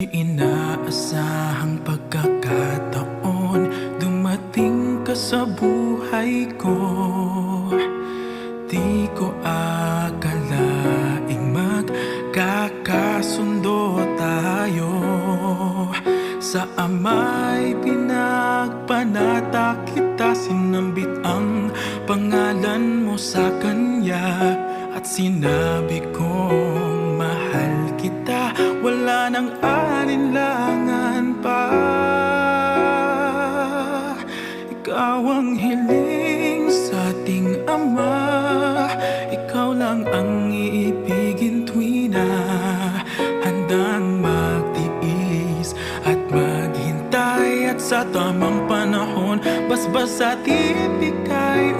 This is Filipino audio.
Inaasahang pagkakataon, dumating ka sa buhay ko. Di ko akalaing magkakasundo tayo. Sa Ama'y pinagpanata kita, sinambit ang pangalan mo sa Kanya. At sinabi kong mahal kita, wala nang alinlangan pa. Ikaw ang hiling sa ating Ama, ikaw lang ang iibigin tuwi na handang magtiis at maghintay. At sa tamang panahon, basbas at ibig ay